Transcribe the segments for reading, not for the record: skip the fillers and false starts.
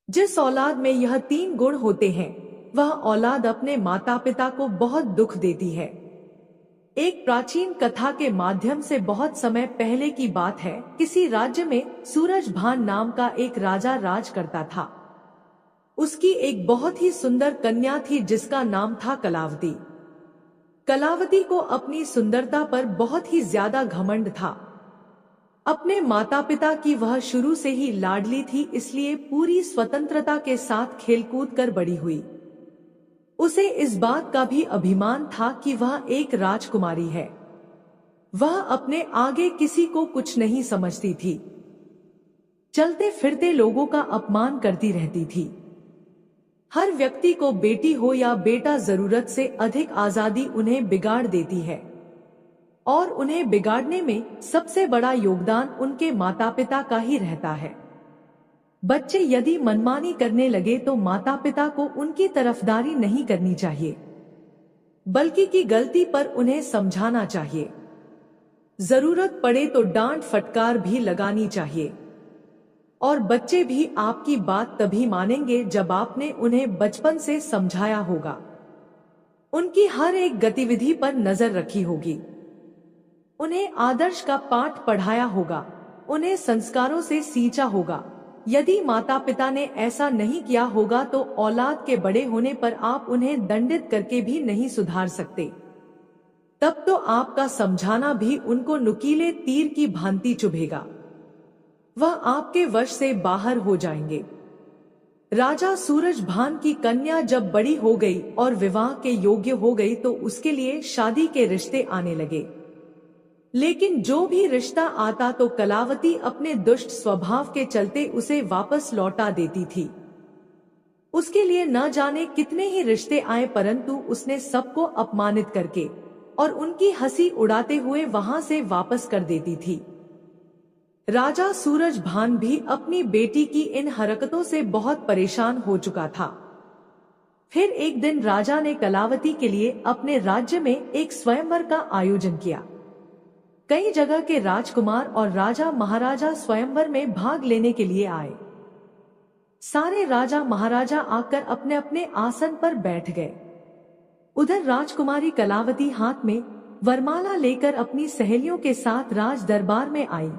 जिस औलाद में यह तीन गुण होते हैं, वह औलाद अपने माता पिता को बहुत दुख देती है। एक प्राचीन कथा के माध्यम से बहुत समय पहले की बात है। किसी राज्य में सूरजभान नाम का एक राजा राज करता था। उसकी एक बहुत ही सुंदर कन्या थी जिसका नाम था कलावती। कलावती को अपनी सुंदरता पर बहुत ही ज्यादा घमंड था। अपने माता पिता की वह शुरू से ही लाडली थी, इसलिए पूरी स्वतंत्रता के साथ खेलकूद कर बड़ी हुई। उसे इस बात का भी अभिमान था कि वह एक राजकुमारी है। वह अपने आगे किसी को कुछ नहीं समझती थी। चलते फिरते लोगों का अपमान करती रहती थी। हर व्यक्ति को बेटी हो या बेटा जरूरत से अधिक आजादी उन्हें बिगाड़ देती है, और उन्हें बिगाड़ने में सबसे बड़ा योगदान उनके माता पिता का ही रहता है। बच्चे यदि मनमानी करने लगे तो माता पिता को उनकी तरफदारी नहीं करनी चाहिए, बल्कि की गलती पर उन्हें समझाना चाहिए। जरूरत पड़े तो डांट फटकार भी लगानी चाहिए। और बच्चे भी आपकी बात तभी मानेंगे जब आपने उन्हें बचपन से समझाया होगा, उनकी हर एक गतिविधि पर नजर रखी होगी, उन्हें आदर्श का पाठ पढ़ाया होगा, उन्हें संस्कारों से सींचा होगा। यदि माता पिता ने ऐसा नहीं किया होगा तो औलाद के बड़े होने पर आप उन्हें दंडित करके भी नहीं सुधार सकते। तब तो आपका समझाना भी उनको नुकीले तीर की भांति चुभेगा। वह आपके वश से बाहर हो जाएंगे। राजा सूरजभान की कन्या जब बड़ी हो गई और विवाह के योग्य हो गई तो उसके लिए शादी के रिश्ते आने लगे। लेकिन जो भी रिश्ता आता तो कलावती अपने दुष्ट स्वभाव के चलते उसे वापस लौटा देती थी। उसके लिए न जाने कितने ही रिश्ते आए, परंतु उसने सबको अपमानित करके और उनकी हंसी उड़ाते हुए वहां से वापस कर देती थी। राजा सूरजभान भी अपनी बेटी की इन हरकतों से बहुत परेशान हो चुका था। फिर एक दिन राजा ने कलावती के लिए अपने राज्य में एक स्वयंवर का आयोजन किया। कई जगह के राजकुमार और राजा महाराजा स्वयंवर में भाग लेने के लिए आए। सारे राजा महाराजा आकर अपने अपने आसन पर बैठ गए। उधर राजकुमारी कलावती हाथ में वरमाला लेकर अपनी सहेलियों के साथ राज दरबार में आई।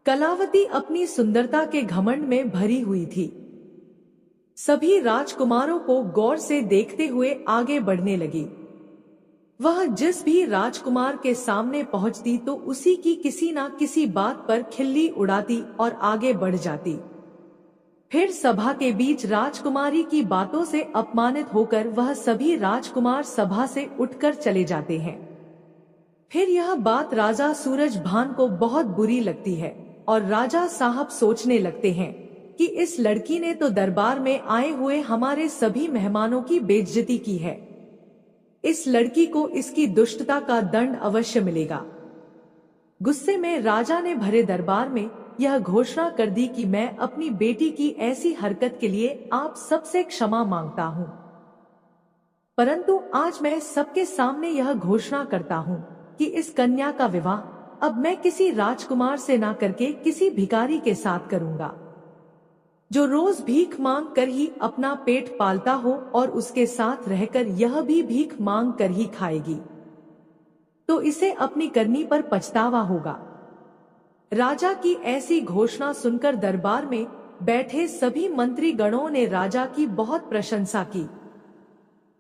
कलावती अपनी सुंदरता के घमंड में भरी हुई थी। सभी राजकुमारों को गौर से देखते हुए आगे बढ़ने लगी। वह जिस भी राजकुमार के सामने पहुंचती तो उसी की किसी ना किसी बात पर खिल्ली उड़ाती और आगे बढ़ जाती। फिर सभा के बीच राजकुमारी की बातों से अपमानित होकर वह सभी राजकुमार सभा से उठकर चले जाते हैं। फिर यह बात राजा सूरजभान को बहुत बुरी लगती है और राजा साहब सोचने लगते हैं कि इस लड़की ने तो दरबार में आए हुए हमारे सभी मेहमानों की बेइज्जती की है। इस लड़की को इसकी दुष्टता का दंड अवश्य मिलेगा। गुस्से में राजा ने भरे दरबार में यह घोषणा कर दी कि मैं अपनी बेटी की ऐसी हरकत के लिए आप सबसे क्षमा मांगता हूँ, परंतु आज मैं सबके सामने यह घोषणा करता हूँ कि इस कन्या का विवाह अब मैं किसी राजकुमार से ना करके किसी भिखारी के साथ करूंगा, जो रोज भीख मांग कर ही अपना पेट पालता हो और उसके साथ रहकर यह भी भीख मांग कर ही खाएगी, तो इसे अपनी करनी पर पछतावा होगा। राजा की ऐसी घोषणा सुनकर दरबार में बैठे सभी मंत्री गणों ने राजा की बहुत प्रशंसा की।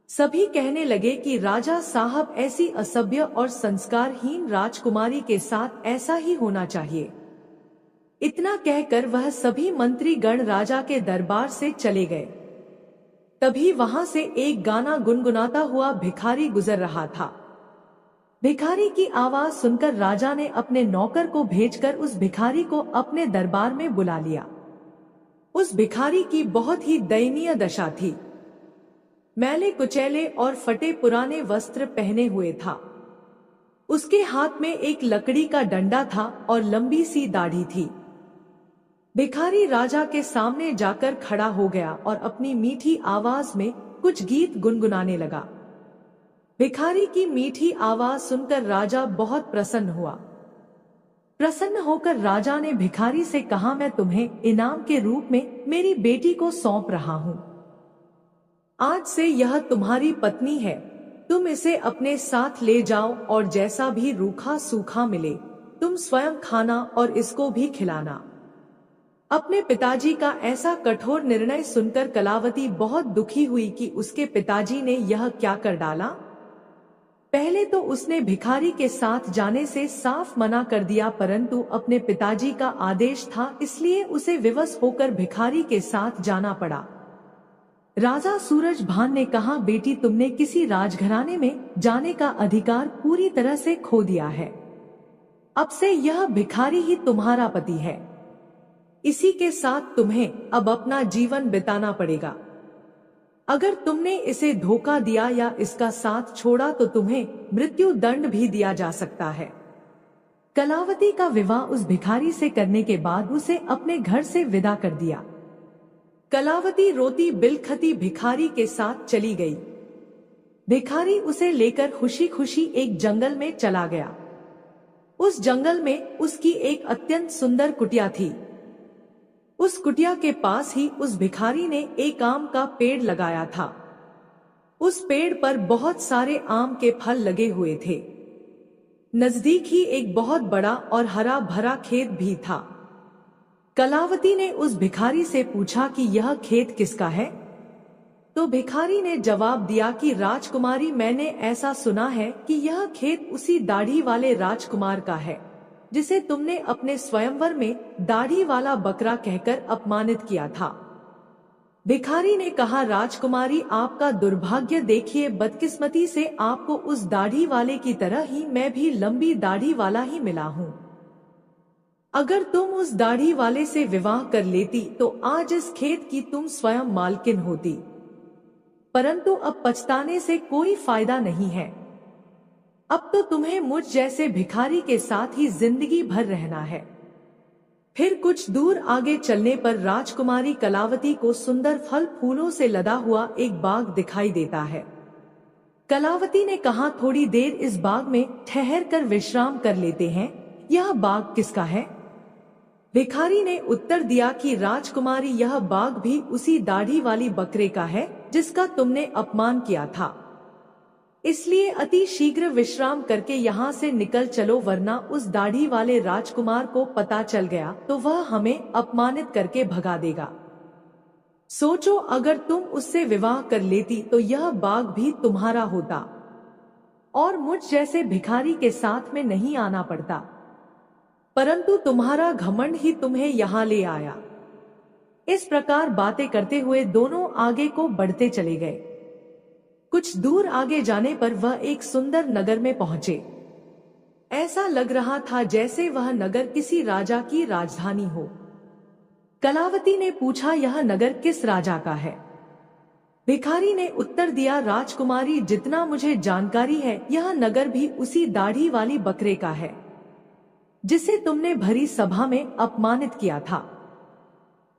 सभी कहने लगे कि राजा साहब ऐसी असभ्य और संस्कारहीन राजकुमारी के साथ ऐसा ही होना चाहिए। इतना कहकर वह सभी मंत्री गण राजा के दरबार से चले गए। तभी वहां से एक गाना गुनगुनाता हुआ भिखारी गुजर रहा था। भिखारी की आवाज सुनकर राजा ने अपने नौकर को भेजकर उस भिखारी को अपने दरबार में बुला लिया। उस भिखारी की बहुत ही दयनीय दशा थी। मैले कुचैले और फटे पुराने वस्त्र पहने हुए था। उसके हाथ में एक लकड़ी का डंडा था और लंबी सी दाढ़ी थी। भिखारी राजा के सामने जाकर खड़ा हो गया और अपनी मीठी आवाज में कुछ गीत गुनगुनाने लगा। भिखारी की मीठी आवाज सुनकर राजा बहुत प्रसन्न हुआ। प्रसन्न होकर राजा ने भिखारी से कहा, मैं तुम्हें इनाम के रूप में मेरी बेटी को सौंप रहा हूँ। आज से यह तुम्हारी पत्नी है, तुम इसे अपने साथ ले जाओ और जैसा भी रूखा सूखा मिले तुम स्वयं खाना और इसको भी खिलाना। अपने पिताजी का ऐसा कठोर निर्णय सुनकर कलावती बहुत दुखी हुई कि उसके पिताजी ने यह क्या कर डाला। पहले तो उसने भिखारी के साथ जाने से साफ मना कर दिया, परंतु अपने पिताजी का आदेश था इसलिए उसे विवश होकर भिखारी के साथ जाना पड़ा। राजा सूरजभान ने कहा, बेटी तुमने किसी राजघराने में जाने का अधिकार पूरी तरह से खो दिया है। अब से यह भिखारी ही तुम्हारा पति है, इसी के साथ तुम्हें अब अपना जीवन बिताना पड़ेगा। अगर तुमने इसे धोखा दिया या इसका साथ छोड़ा तो तुम्हें मृत्यु दंड भी दिया जा सकता है। कलावती का विवाह उस भिखारी से करने के बाद उसे अपने घर से विदा कर दिया। कलावती रोती बिलखती भिखारी के साथ चली गई। भिखारी उसे लेकर खुशी खुशी एक जंगल में चला गया। उस जंगल में उसकी एक अत्यंत सुंदर कुटिया थी। उस कुटिया के पास ही उस भिखारी ने एक आम का पेड़ लगाया था। उस पेड़ पर बहुत सारे आम के फल लगे हुए थे। नजदीक ही एक बहुत बड़ा और हरा भरा खेत भी था। कलावती ने उस भिखारी से पूछा कि यह खेत किसका है? तो भिखारी ने जवाब दिया कि राजकुमारी, मैंने ऐसा सुना है कि यह खेत उसी दाढ़ी वाले राजकुमार का है जिसे तुमने अपने स्वयंवर में दाढ़ी वाला बकरा कहकर अपमानित किया था। भिखारी ने कहा, राजकुमारी आपका दुर्भाग्य देखिए, बदकिस्मती से आपको उस दाढ़ी वाले की तरह ही मैं भी लंबी दाढ़ी वाला ही मिला हूँ। अगर तुम उस दाढ़ी वाले से विवाह कर लेती तो आज इस खेत की तुम स्वयं मालकिन होती, परंतु अब पछताने से कोई फायदा नहीं है। अब तो तुम्हें मुझ जैसे भिखारी के साथ ही जिंदगी भर रहना है। फिर कुछ दूर आगे चलने पर राजकुमारी कलावती को सुंदर फल फूलों से लदा हुआ एक बाग दिखाई देता है। कलावती ने कहा, थोड़ी देर इस बाग में ठहर कर विश्राम कर लेते हैं। यह बाग किसका है? भिखारी ने उत्तर दिया कि राजकुमारी, यह बाग भी उसी दाढ़ी वाली बकरे का है जिसका तुमने अपमान किया था। इसलिए अति शीघ्र विश्राम करके यहाँ से निकल चलो, वरना उस दाढ़ी वाले राजकुमार को पता चल गया तो वह हमें अपमानित करके भगा देगा। सोचो, अगर तुम उससे विवाह कर लेती तो यह बाग भी तुम्हारा होता और मुझ जैसे भिखारी के साथ में नहीं आना पड़ता, परंतु तुम्हारा घमंड ही तुम्हें यहाँ ले आया। इस प्रकार बातें करते हुए दोनों आगे को बढ़ते चले गए। कुछ दूर आगे जाने पर वह एक सुंदर नगर में पहुंचे। ऐसा लग रहा था जैसे वह नगर किसी राजा की राजधानी हो। कलावती ने पूछा, यह नगर किस राजा का है? भिखारी ने उत्तर दिया, राजकुमारी, जितना मुझे जानकारी है यह नगर भी उसी दाढ़ी वाली बकरे का है जिसे तुमने भरी सभा में अपमानित किया था।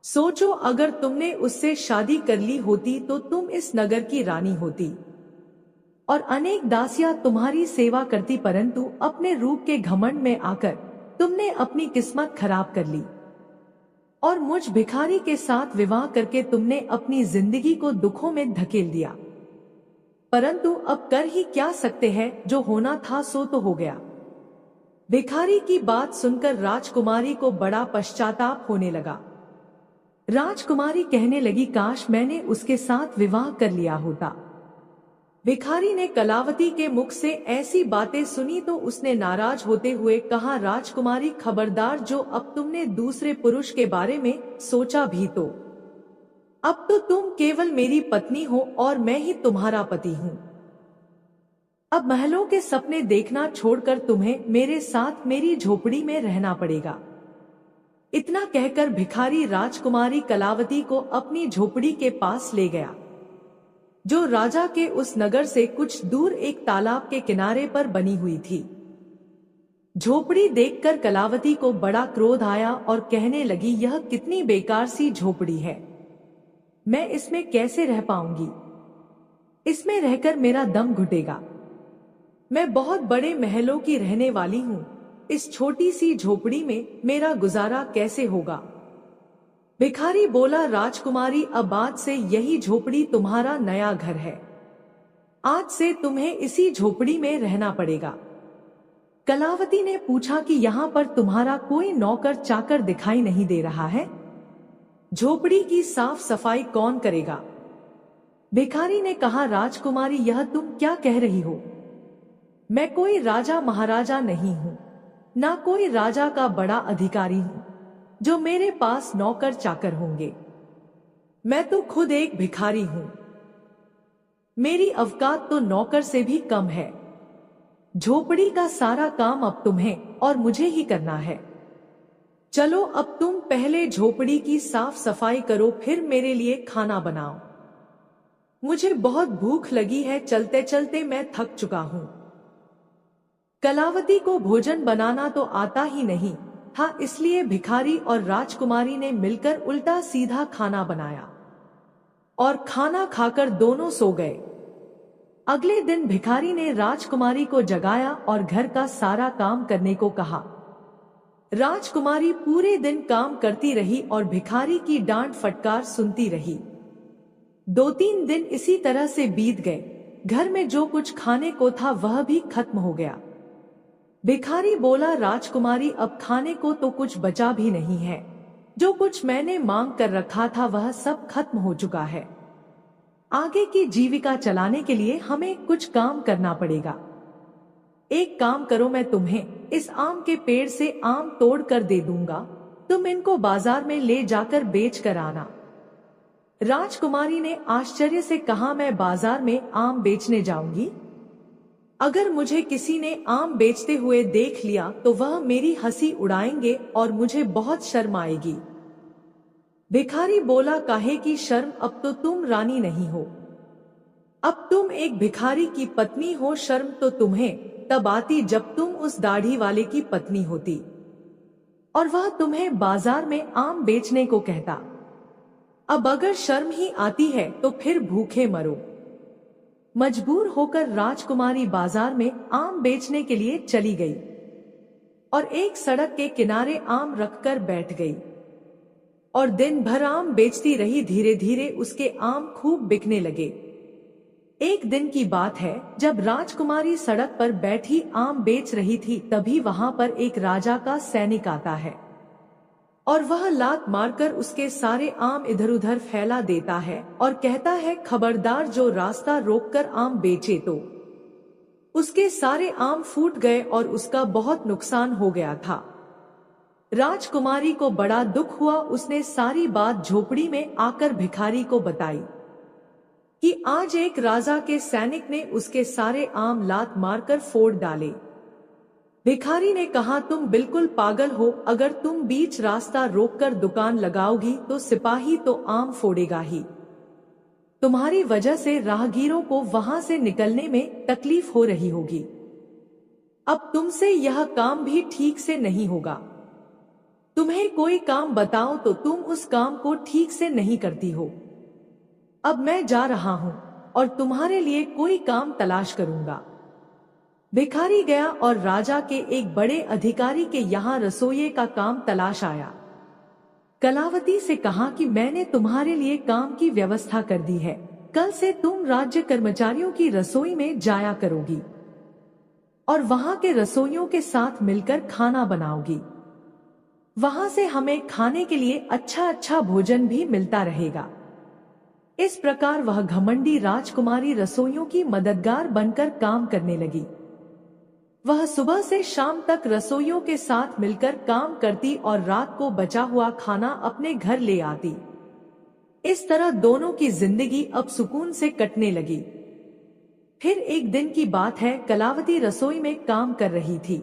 सोचो, अगर तुमने उससे शादी कर ली होती तो तुम इस नगर की रानी होती और अनेक दासियां तुम्हारी सेवा करती, परंतु अपने रूप के घमंड में आकर तुमने अपनी किस्मत खराब कर ली और मुझ भिखारी के साथ विवाह करके तुमने अपनी जिंदगी को दुखों में धकेल दिया। परंतु अब कर ही क्या सकते हैं, जो होना था सो तो हो गया। भिखारी की बात सुनकर राजकुमारी को बड़ा पश्चाताप होने लगा। राजकुमारी कहने लगी, काश मैंने उसके साथ विवाह कर लिया होता। भिखारी ने कलावती के मुख से ऐसी बातें सुनी तो उसने नाराज होते हुए कहा, राजकुमारी खबरदार, जो अब तुमने दूसरे पुरुष के बारे में सोचा भी तो अब तो तुम केवल मेरी पत्नी हो और मैं ही तुम्हारा पति हूँ। अब महलों के सपने देखना छोड़कर तुम्हें मेरे साथ मेरी झोपड़ी में रहना पड़ेगा। इतना कहकर भिखारी राजकुमारी कलावती को अपनी झोपड़ी के पास ले गया, जो राजा के उस नगर से कुछ दूर एक तालाब के किनारे पर बनी हुई थी। झोपड़ी देखकर कलावती को बड़ा क्रोध आया और कहने लगी, यह कितनी बेकार सी झोपड़ी है, मैं इसमें कैसे रह पाऊंगी? इसमें रहकर मेरा दम घुटेगा। मैं बहुत बड़े महलों की रहने वाली हूँ, इस छोटी सी झोपड़ी में मेरा गुजारा कैसे होगा। भिखारी बोला, राजकुमारी अब आज से यही झोपड़ी तुम्हारा नया घर है। आज से तुम्हें इसी झोपड़ी में रहना पड़ेगा। कलावती ने पूछा कि यहाँ पर तुम्हारा कोई नौकर चाकर दिखाई नहीं दे रहा है? झोपड़ी की साफ सफाई कौन करेगा? भिखारी ने कहा, राजकुमारी यह तुम क्या कह रही हो? मैं कोई राजा महाराजा नहीं हूँ, ना कोई राजा का बड़ा अधिकारी हूँ जो मेरे पास नौकर चाकर होंगे। मैं तो खुद एक भिखारी हूँ। मेरी औकात तो नौकर से भी कम है। झोपड़ी का सारा काम अब तुम्हें और मुझे ही करना है। चलो अब तुम पहले झोपड़ी की साफ सफाई करो, फिर मेरे लिए खाना बनाओ। मुझे बहुत भूख लगी है, चलते चलते मैं थक चुका हूँ। कलावती को भोजन बनाना तो आता ही नहीं था, इसलिए भिखारी और राजकुमारी ने मिलकर उल्टा सीधा खाना बनाया और खाना खाकर दोनों सो गए। अगले दिन भिखारी ने राजकुमारी को जगाया और घर का सारा काम करने को कहा। राजकुमारी पूरे दिन काम करती रही और भिखारी की डांट फटकार सुनती रही। 2-3 दिन इसी तरह से बीत गए। घर में जो कुछ खाने को था वह भी खत्म हो गया। भिखारी बोला, राजकुमारी अब खाने को तो कुछ बचा भी नहीं है। जो कुछ मैंने मांग कर रखा था वह सब खत्म हो चुका है। आगे की जीविका चलाने के लिए हमें कुछ काम करना पड़ेगा। एक काम करो, मैं तुम्हें इस आम के पेड़ से आम तोड़ कर दे दूंगा, तुम इनको बाजार में ले जाकर बेच कर आना। राजकुमारी ने आश्चर्य से कहा, मैं बाजार में आम बेचने जाऊंगी? अगर मुझे किसी ने आम बेचते हुए देख लिया तो वह मेरी हंसी उड़ाएंगे और मुझे बहुत शर्म आएगी। भिखारी बोला, काहे की शर्म, अब तो तुम रानी नहीं हो, अब तुम एक भिखारी की पत्नी हो। शर्म तो तुम्हें तब आती जब तुम उस दाढ़ी वाले की पत्नी होती और वह तुम्हें बाजार में आम बेचने को कहता। अब अगर शर्म ही आती है तो फिर भूखे मरो। मजबूर होकर राजकुमारी बाजार में आम बेचने के लिए चली गई और एक सड़क के किनारे आम रखकर बैठ गई और दिन भर आम बेचती रही। धीरे धीरे उसके आम खूब बिकने लगे। एक दिन की बात है, जब राजकुमारी सड़क पर बैठी आम बेच रही थी, तभी वहां पर एक राजा का सैनिक आता है और वह लात मारकर उसके सारे आम इधर उधर फैला देता है और कहता है, खबरदार, जो रास्ता रोककर आम बेचे तो। उसके सारे आम फूट गए और उसका बहुत नुकसान हो गया था। राजकुमारी को बड़ा दुख हुआ। उसने सारी बात झोपड़ी में आकर भिखारी को बताई कि आज एक राजा के सैनिक ने उसके सारे आम लात मारकर फोड़ डाले। भिखारी ने कहा, तुम बिल्कुल पागल हो, अगर तुम बीच रास्ता रोककर दुकान लगाओगी तो सिपाही तो आम फोड़ेगा ही। तुम्हारी वजह से राहगीरों को वहां से निकलने में तकलीफ हो रही होगी। अब तुमसे यह काम भी ठीक से नहीं होगा। तुम्हें कोई काम बताओ तो तुम उस काम को ठीक से नहीं करती हो। अब मैं जा रहा हूं और तुम्हारे लिए कोई काम तलाश करूंगा। भिखारी गया और राजा के एक बड़े अधिकारी के यहाँ रसोइये का काम तलाश आया। कलावती से कहा कि मैंने तुम्हारे लिए काम की व्यवस्था कर दी है, कल से तुम राज्य कर्मचारियों की रसोई में जाया करोगी और वहां के रसोइयों के साथ मिलकर खाना बनाओगी। वहां से हमें खाने के लिए अच्छा अच्छा भोजन भी मिलता रहेगा। इस प्रकार वह घमंडी राजकुमारी रसोइयों की मददगार बनकर काम करने लगी। वह सुबह से शाम तक रसोइयों के साथ मिलकर काम करती और रात को बचा हुआ खाना अपने घर ले आती। इस तरह दोनों की जिंदगी अब सुकून से कटने लगी। फिर एक दिन की बात है, कलावती रसोई में काम कर रही थी।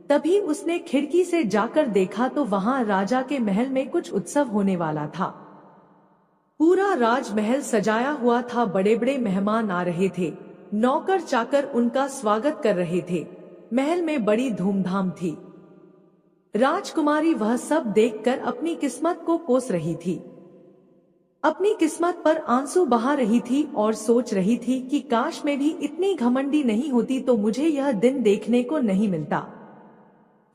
तभी उसने खिड़की से जाकर देखा तो वहां राजा के महल में कुछ उत्सव होने वाला था। पूरा राजमहल सजाया हुआ था, बड़े बड़े मेहमान आ रहे थे, नौकर चाकर उनका स्वागत कर रहे थे। महल में बड़ी धूमधाम थी। राजकुमारी वह सब देखकर अपनी किस्मत को कोस रही थी। अपनी किस्मत पर आंसू बहा रही थी और सोच रही थी कि काश मैं भी इतनी घमंडी नहीं होती तो मुझे यह दिन देखने को नहीं मिलता।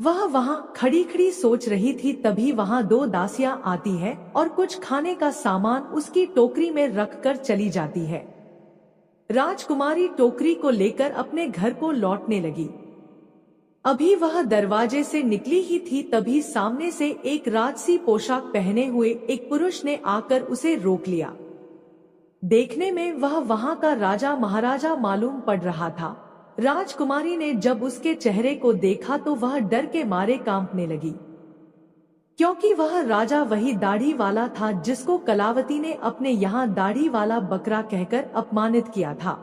वह वहां खड़ी खड़ी सोच रही थी, तभी वहां दो दासियां आती है और कुछ खाने का सामान उसकी टोकरी में रखकर चली जाती है। राजकुमारी टोकरी को लेकर अपने घर को लौटने लगी। अभी वह दरवाजे से निकली ही थी, तभी सामने से एक राजसी पोशाक पहने हुए एक पुरुष ने आकर उसे रोक लिया। देखने में वह वहां का राजा महाराजा मालूम पड़ रहा था। राजकुमारी ने जब उसके चेहरे को देखा तो वह डर के मारे कांपने लगी, क्योंकि वह राजा वही दाढ़ी वाला था जिसको कलावती ने अपने यहाँ दाढ़ी वाला बकरा कहकर अपमानित किया था।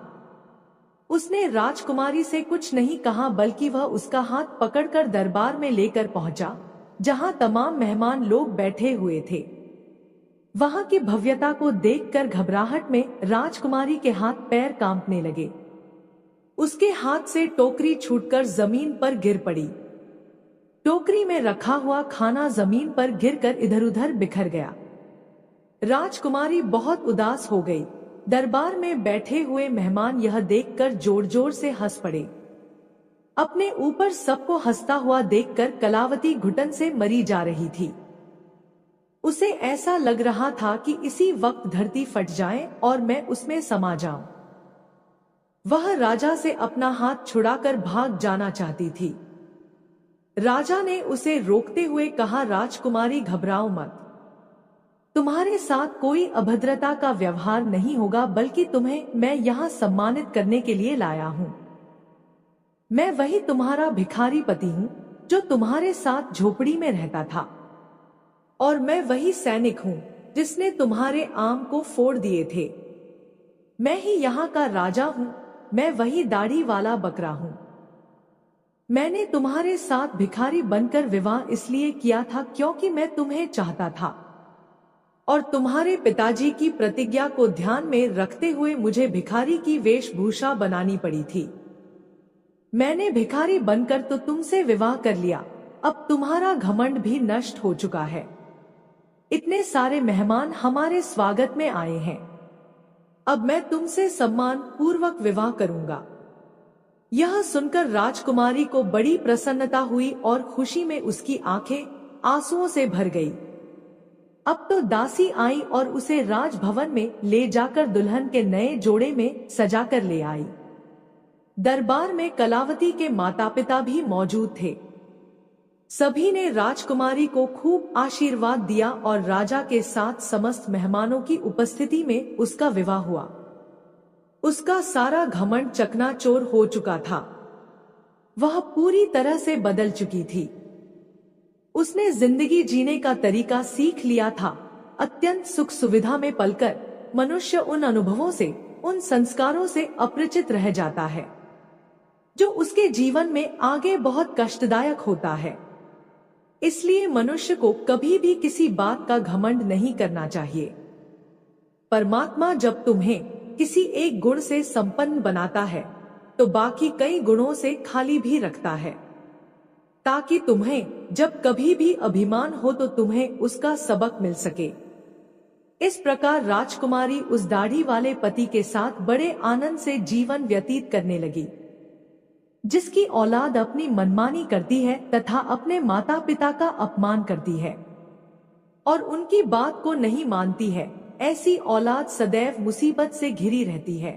उसने राजकुमारी से कुछ नहीं कहा, बल्कि वह उसका हाथ पकड़कर दरबार में लेकर पहुंचा, जहां तमाम मेहमान लोग बैठे हुए थे। वहां की भव्यता को देखकर घबराहट में राजकुमारी के हाथ पैर कांपने लगे। उसके हाथ से टोकरी छूटकर जमीन पर गिर पड़ी। टोकरी में रखा हुआ खाना जमीन पर गिरकर इधर-उधर बिखर गया। राजकुमारी बहुत उदास हो गई। दरबार में बैठे हुए मेहमान यह देखकर जोर जोर से हंस पड़े। अपने ऊपर सबको हंसता हुआ देखकर कलावती घुटन से मरी जा रही थी। उसे ऐसा लग रहा था कि इसी वक्त धरती फट जाए और मैं उसमें समा जाऊं। वह राजा से अपना हाथ छुड़ाकर भाग जाना चाहती थी। राजा ने उसे रोकते हुए कहा, राजकुमारी घबराओ मत, तुम्हारे साथ कोई अभद्रता का व्यवहार नहीं होगा, बल्कि तुम्हें मैं यहाँ सम्मानित करने के लिए लाया हूँ। मैं वही तुम्हारा भिखारी पति हूँ जो तुम्हारे साथ झोपड़ी में रहता था, और मैं वही सैनिक हूँ जिसने तुम्हारे आम को फोड़ दिए थे। मैं ही यहाँ का राजा हूँ, मैं वही दाढ़ी वाला बकरा हूँ। मैंने तुम्हारे साथ भिखारी बनकर विवाह इसलिए किया था क्योंकि मैं तुम्हें चाहता था, और तुम्हारे पिताजी की प्रतिज्ञा को ध्यान में रखते हुए मुझे भिखारी की वेशभूषा बनानी पड़ी थी। मैंने भिखारी बनकर तो तुमसे विवाह कर लिया, अब तुम्हारा घमंड भी नष्ट हो चुका है। इतने सारे मेहमान हमारे स्वागत में आए हैं, अब मैं तुमसे सम्मान पूर्वक विवाह करूंगा। यह सुनकर राजकुमारी को बड़ी प्रसन्नता हुई और खुशी में उसकी आंखें आंसुओं से भर गई। अब तो दासी आई और उसे राजभवन में ले जाकर दुल्हन के नए जोड़े में सजाकर ले आई। दरबार में कलावती के माता पिता भी मौजूद थे। सभी ने राजकुमारी को खूब आशीर्वाद दिया और राजा के साथ समस्त मेहमानों की उपस्थिति में उसका विवाह हुआ। उसका सारा घमंड चकनाचूर हो चुका था। वह पूरी तरह से बदल चुकी थी। उसने जिंदगी जीने का तरीका सीख लिया था। अत्यंत सुख सुविधा में पलकर मनुष्य उन अनुभवों से, उन संस्कारों से अपरिचित रह जाता है जो उसके जीवन में आगे बहुत कष्टदायक होता है। इसलिए मनुष्य को कभी भी किसी बात का घमंड नहीं करना चाहिए। परमात्मा जब तुम्हें किसी एक गुण से संपन्न बनाता है तो बाकी कई गुणों से खाली भी रखता है, ताकि तुम्हें जब कभी भी अभिमान हो तो तुम्हें उसका सबक मिल सके। इस प्रकार राजकुमारी उस दाढ़ी वाले पति के साथ बड़े आनंद से जीवन व्यतीत करने लगी। जिसकी औलाद अपनी मनमानी करती है तथा अपने माता पिता का अपमान करती है और उनकी बात को नहीं मानती है, ऐसी औलाद सदैव मुसीबत से घिरी रहती है।